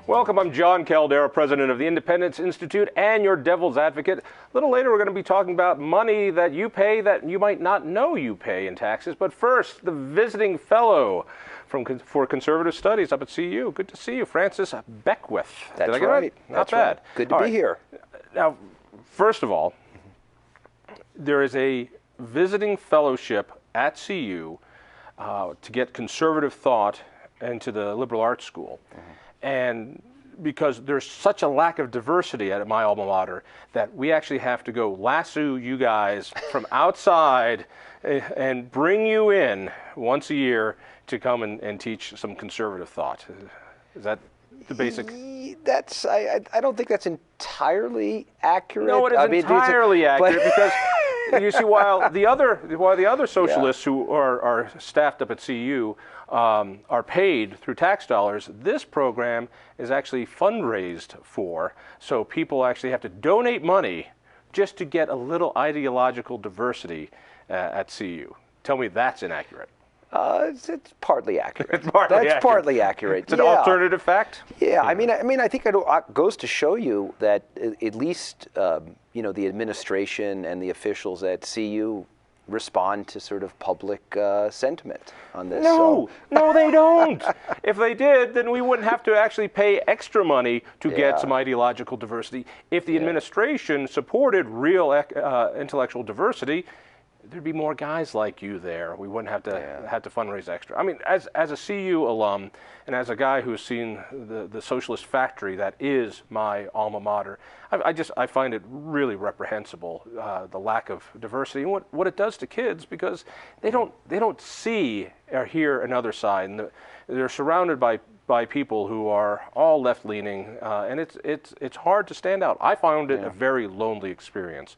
Welcome, I'm Jon Caldara, president of the Independence Institute and your devil's advocate. A little later, we're going to be talking about money that you pay that you might not know you pay in taxes. But first, the visiting fellow for conservative studies up at CU. Good to see you, Francis Beckwith. That's Did I get right. It? Not That's bad. Right. Good to be here. Now, first of all, there is a visiting fellowship at CU to get conservative thought into the liberal arts school. And because there's such a lack of diversity at my alma mater that we actually have to go lasso you guys from outside and bring you in once a year to come and teach some conservative thought. Is that the basic? That's I don't think that's entirely accurate. No, it is entirely accurate because you see, while the other socialists who are staffed up at CU are paid through tax dollars, this program is actually fundraised for. So people actually have to donate money just to get a little ideological diversity at CU. Tell me that's inaccurate. It's partly accurate. That's partly accurate. It's an alternative fact. Yeah, I mean, I think it goes to show you that at least the administration and the officials at CU respond to sort of public sentiment on this. No, no, they don't. If they did, then we wouldn't have to actually pay extra money to get some ideological diversity. If the administration supported real intellectual diversity, there'd be more guys like you there. We wouldn't have to fundraise extra. I mean, as a CU alum and as a guy who's seen the socialist factory that is my alma mater, I find it really reprehensible, the lack of diversity and what it does to kids, because they don't see or hear another side, and they're surrounded by people who are all left-leaning, and it's hard to stand out. I found it a very lonely experience.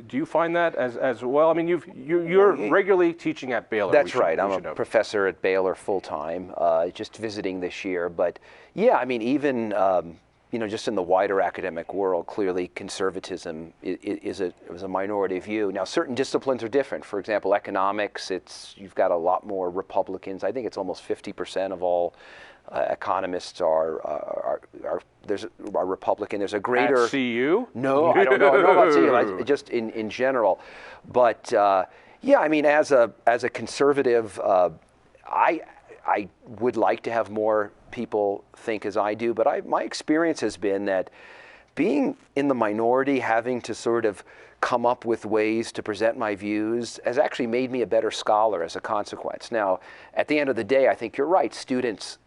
Do you find that as well? I mean, you're regularly teaching at Baylor. That's right. I'm a professor at Baylor full-time, just visiting this year. But yeah, I mean, even just in the wider academic world, clearly conservatism is a minority view. Now, certain disciplines are different. For example, economics, you've got a lot more Republicans. I think it's almost 50% of all economists are Republican. There's a greater. At CU? No, I don't know. I know about CU. Just in general, but yeah, I mean, as a conservative, I would like to have more people think as I do. But my experience has been that being in the minority, having to sort of come up with ways to present my views, has actually made me a better scholar as a consequence. Now, at the end of the day, I think you're right. Students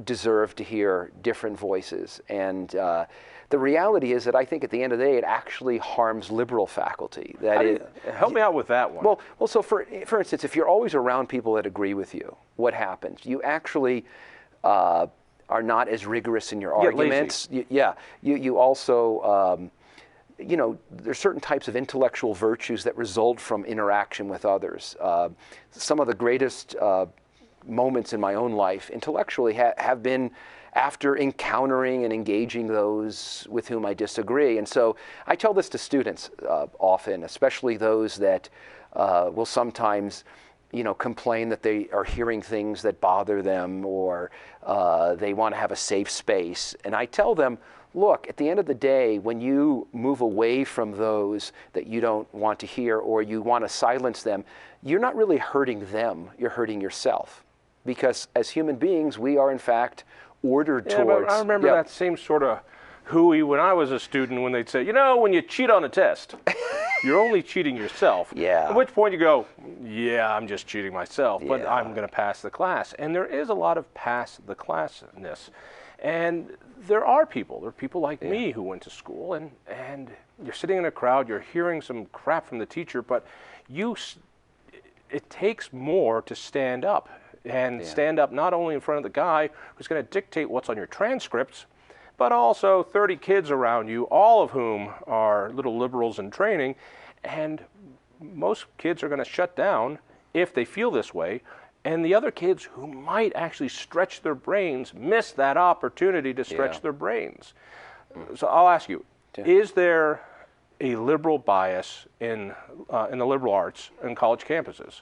deserve to hear different voices, and the reality is that I think at the end of the day it actually harms liberal faculty. Help me out with that one. Well, so for instance, if you're always around people that agree with you, what happens? You actually are not as rigorous in your arguments. You also there's certain types of intellectual virtues that result from interaction with others. Some of the greatest moments in my own life intellectually have been after encountering and engaging those with whom I disagree. And so I tell this to students often, especially those that will sometimes complain that they are hearing things that bother them, or they want to have a safe space. And I tell them, look, at the end of the day, when you move away from those that you don't want to hear, or you want to silence them, you're not really hurting them, you're hurting yourself. Because as human beings, we are in fact ordered towards. But I remember that same sort of hooey when I was a student, when they'd say, when you cheat on a test, you're only cheating yourself. Yeah. At which point you go, yeah, I'm just cheating myself, but I'm going to pass the class. And there is a lot of pass the class-ness. And there are people like me who went to school, and you're sitting in a crowd, you're hearing some crap from the teacher, but it takes more to stand up. And stand up not only in front of the guy who's going to dictate what's on your transcripts, but also 30 kids around you, all of whom are little liberals in training. And most kids are going to shut down if they feel this way. And the other kids who might actually stretch their brains miss that opportunity to stretch their brains. So I'll ask you, is there a liberal bias in the liberal arts in college campuses?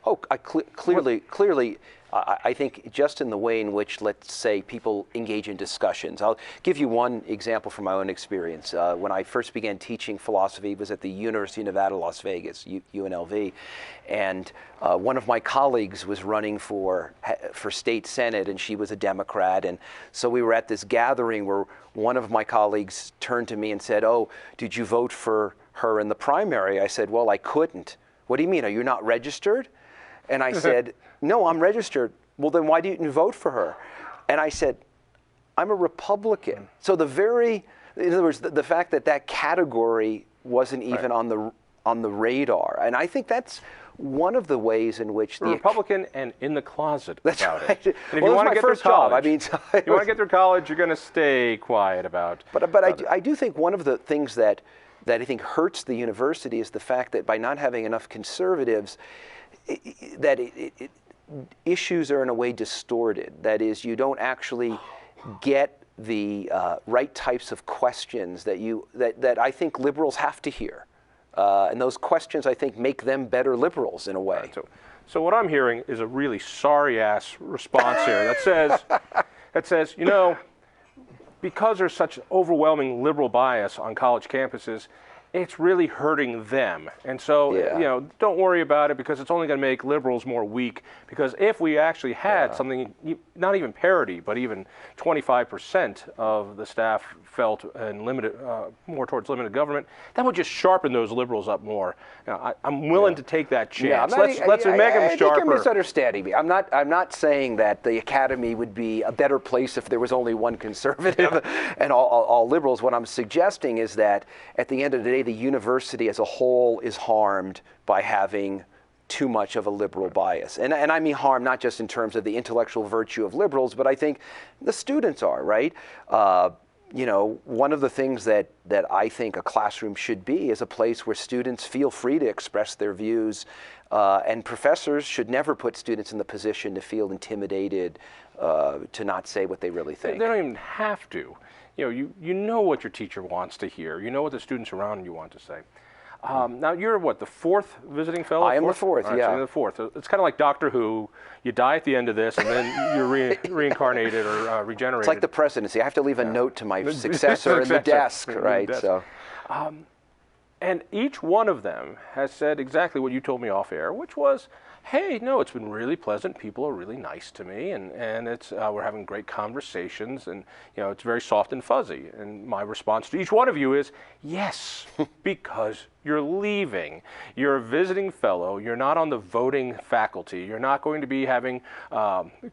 Oh, clearly, I think just in the way in which, let's say, people engage in discussions. I'll give you one example from my own experience. When I first began teaching philosophy, it was at the University of Nevada, Las Vegas, UNLV, and one of my colleagues was running for state senate, and she was a Democrat, and so we were at this gathering where one of my colleagues turned to me and said, "Oh, did you vote for her in the primary?" I said, "Well, I couldn't." "What do you mean? Are you not registered?" And I said, "No, I'm registered." "Well, then why didn't you vote for her?" And I said, "I'm a Republican." So in other words, the fact that that category wasn't even on the radar, and I think that's one of the ways in which the Republican and in the closet that's about right. it. And if well, you want to my get first through college, job. I mean, you want to get through college, you're going to stay quiet about. But I do think one of the things that I think hurts the university is the fact that by not having enough conservatives, issues are in a way distorted. That is, you don't actually get the right types of questions that I think liberals have to hear. And those questions, I think, make them better liberals in a way. Right, so what I'm hearing is a really sorry-ass response here that says, you know, because there's such overwhelming liberal bias on college campuses, it's really hurting them. And so, you know, don't worry about it because it's only going to make liberals more weak. Because if we actually had something, not even parity, but even 25% of the staff felt and more towards limited government, that would just sharpen those liberals up more. Now, I'm willing to take that chance. Let's make them sharper. I think you're misunderstanding me. I'm not saying that the academy would be a better place if there was only one conservative and all liberals. What I'm suggesting is that at the end of the day, the university as a whole is harmed by having too much of a liberal bias. And I mean harm not just in terms of the intellectual virtue of liberals, but I think the students are, right? You know, one of the things that I think a classroom should be is a place where students feel free to express their views, and professors should never put students in the position to feel intimidated to not say what they really think. They don't even have to. You know what your teacher wants to hear. You know what the students around you want to say. Now, you're what, the fourth visiting fellow? I am the fourth, right, yeah. So you're the fourth. It's kind of like Doctor Who. You die at the end of this, and then you're reincarnated or regenerated. It's like the presidency. I have to leave a note to my successor in the desk, right? So. And each one of them has said exactly what you told me off air, which was, hey, no, it's been really pleasant. People are really nice to me, and it's we're having great conversations, and it's very soft and fuzzy. And my response to each one of you is, yes, because you're leaving. You're a visiting fellow. You're not on the voting faculty. You're not going to be having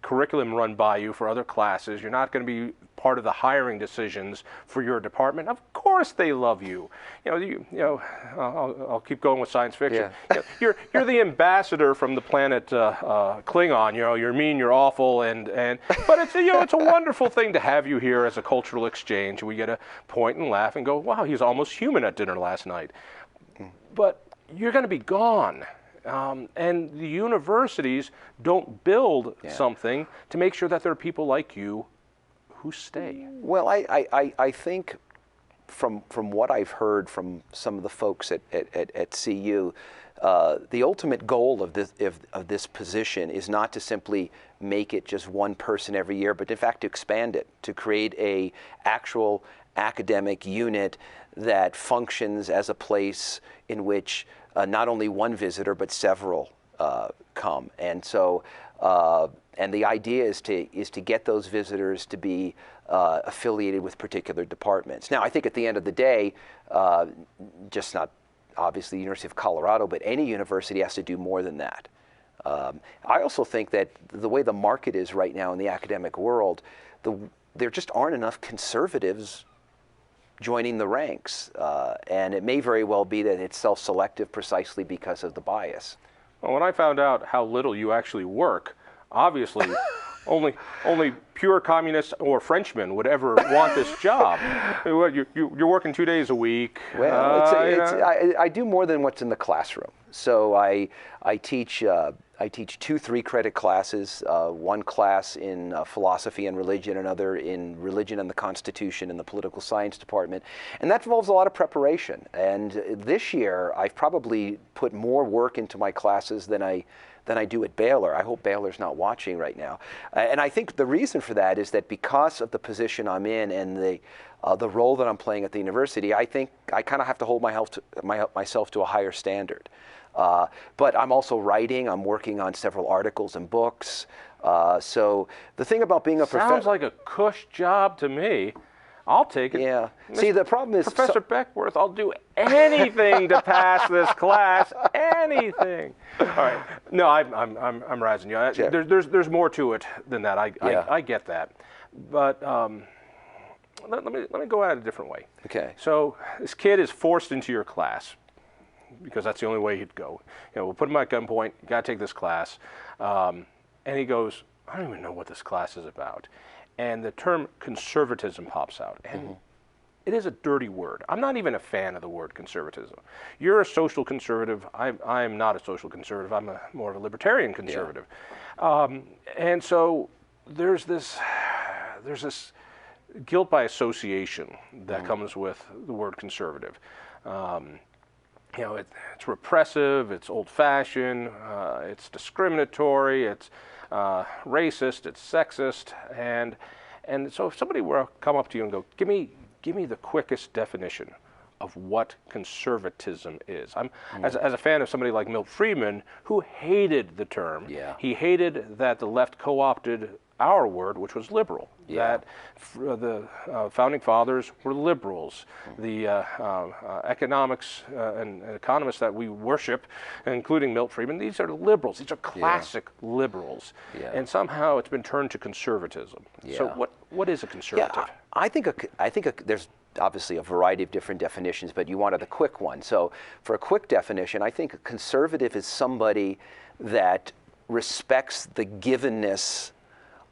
curriculum run by you for other classes. You're not going to be part of the hiring decisions for your department. Of course they love you. I'll keep going with science fiction. Yeah. You're the ambassador from the planet Klingon. You're mean, you're awful, but it's it's a wonderful thing to have you here as a cultural exchange. We get to point and laugh and go, wow, he's almost human at dinner last night. But you're going to be gone. And the universities don't build something to make sure that there are people like you who stay. Well, I think from what I've heard from some of the folks at CU, the ultimate goal of this position is not to simply make it just one person every year, but in fact to expand it, to create a actual academic unit that functions as a place in which not only one visitor but several come. And so, and the idea is to get those visitors to be affiliated with particular departments. Now, I think at the end of the day, just not obviously the University of Colorado, but any university has to do more than that. I also think that the way the market is right now in the academic world, there just aren't enough conservatives joining the ranks, and it may very well be that it's self-selective precisely because of the bias. Well, when I found out how little you actually work, obviously only pure communists or Frenchmen would ever want this job. You're working 2 days a week. Well, I do more than what's in the classroom. So I teach I teach 2 3-credit classes, one class in philosophy and religion, another in religion and the Constitution in the political science department. And that involves a lot of preparation. And this year, I've probably put more work into my classes than I do at Baylor. I hope Baylor's not watching right now. And I think the reason for that is that because of the position I'm in and the role that I'm playing at the university, I think I kind of have to hold myself to a higher standard. But I'm also writing. I'm working on several articles and books. So the thing about being a professor... Sounds like a cush job to me. I'll take it. Yeah. See, the problem is... Professor Beckwith, I'll do anything to pass this class. Anything. All right. No, I'm rising you. Yeah. There's more to it than that. I get that. But let me go at it a different way. Okay. So this kid is forced into your class because that's the only way he'd go. We'll put him at gunpoint. You got to take this class. And he goes, I don't even know what this class is about. And the term conservatism pops out. And it is a dirty word. I'm not even a fan of the word conservatism. You're a social conservative. I am not a social conservative. I'm more of a libertarian conservative. Yeah. And so there's this guilt by association that comes with the word conservative. It's repressive, it's old-fashioned, it's discriminatory, it's racist, it's sexist, and so if somebody were to come up to you and go, give me the quickest definition of what conservatism is. As a fan of somebody like Milt Friedman, who hated the term. Yeah. He hated that the left co-opted our word, which was liberal. Yeah. That the founding fathers were liberals. The economics and economists that we worship, including Milt Friedman, these are liberals. These are classic liberals. Yeah. And somehow it's been turned to conservatism. Yeah. So what is a conservative? Yeah, I think there's obviously a variety of different definitions, but you wanted a quick one. So for a quick definition, I think a conservative is somebody that respects the givenness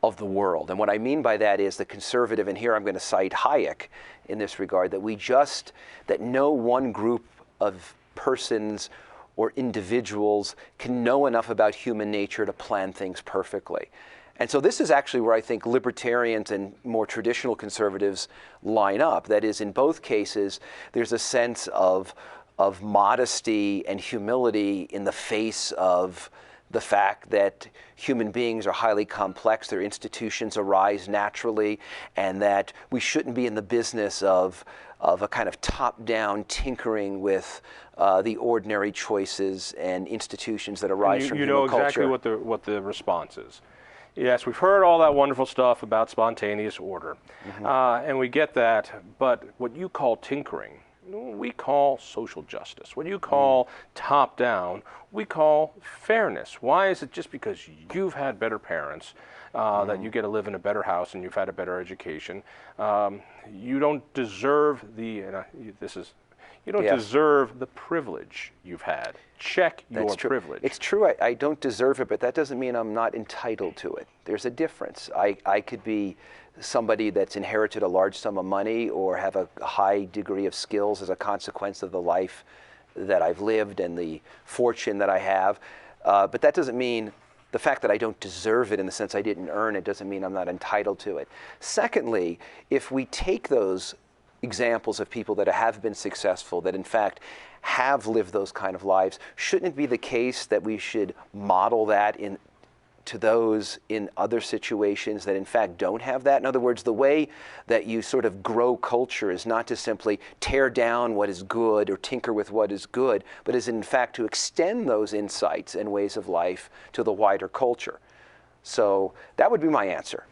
of the world. And what I mean by that is the conservative, and here I'm going to cite Hayek in this regard, that no one group of persons or individuals can know enough about human nature to plan things perfectly. And so this is actually where I think libertarians and more traditional conservatives line up. That is, in both cases, there's a sense of modesty and humility in the face of the fact that human beings are highly complex, their institutions arise naturally, and that we shouldn't be in the business of a kind of top-down tinkering with the ordinary choices and institutions that arise from human culture. You know exactly what the response is. Yes, we've heard all that wonderful stuff about spontaneous order, and we get that, but what you call tinkering, we call social justice. What you call top-down, we call fairness. Why is it just because you've had better parents that you get to live in a better house and you've had a better education? You don't deserve deserve the privilege you've had. Check your privilege. It's true. I don't deserve it, but that doesn't mean I'm not entitled to it. There's a difference. I could be somebody that's inherited a large sum of money or have a high degree of skills as a consequence of the life that I've lived and the fortune that I have. But that doesn't mean the fact that I don't deserve it in the sense I didn't earn it doesn't mean I'm not entitled to it. Secondly, if we take those examples of people that have been successful, that in fact have lived those kind of lives, shouldn't it be the case that we should model that to those in other situations that in fact don't have that? In other words, the way that you sort of grow culture is not to simply tear down what is good or tinker with what is good, but is in fact to extend those insights and ways of life to the wider culture. So that would be my answer.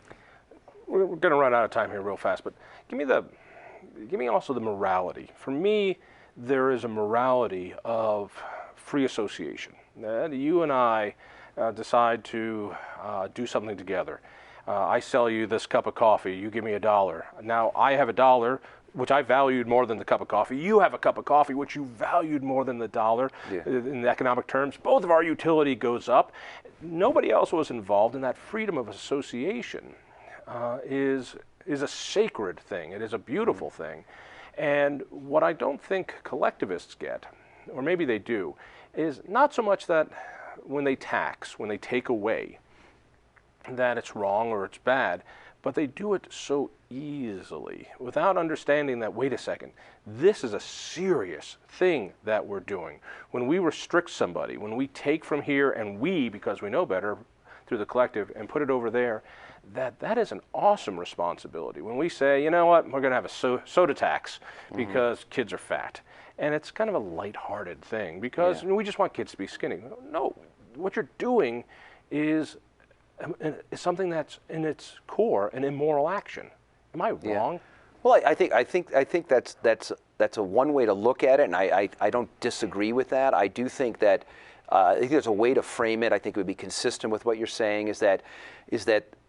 We're going to run out of time here real fast, but give me also the morality. For me, there is a morality of free association. You and I decide to do something together. I sell you this cup of coffee, you give me $1. Now I have $1, which I valued more than the cup of coffee. You have a cup of coffee, which you valued more than the $1 in economic terms. Both of our utility goes up. Nobody else was involved, and that freedom of association is a sacred thing. It is a beautiful thing. And what I don't think collectivists get, or maybe they do, is not so much that when they tax, when they take away, that it's wrong or it's bad, but they do it so easily without understanding that, wait a second, this is a serious thing that we're doing. When we restrict somebody, when we take from here and we, because we know better through the collective, and put it over there, that is an awesome responsibility. When we say, you know what, we're going to have a soda tax because kids are fat. And it's kind of a lighthearted thing because we just want kids to be skinny. No, what you're doing is something that's in its core an immoral action. Am I wrong? Well, I think that's a one way to look at it, and I don't disagree with that. I do think that I think there's a way to frame it. I think it would be consistent with what you're saying. Is that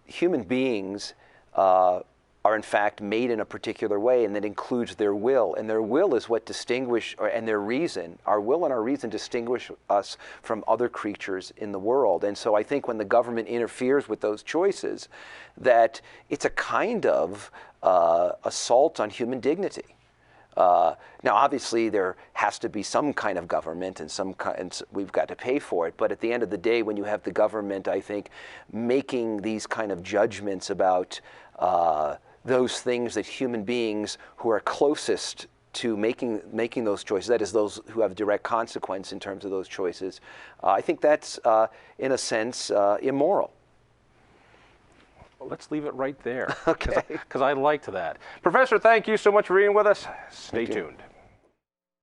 human beings are in fact made in a particular way, and that includes their will. And their will is what and their reason, our will and our reason distinguish us from other creatures in the world. And so I think when the government interferes with those choices, that it's a kind of assault on human dignity. Now, obviously, there has to be some kind of government, and we've got to pay for it. But at the end of the day, when you have the government, I think, making these kind of judgments about those things that human beings who are closest to making those choices, that is, those who have direct consequence in terms of those choices, I think that's, in a sense, immoral. Let's leave it right there. Okay. Because I liked that. Professor, thank you so much for being with us. Stay tuned.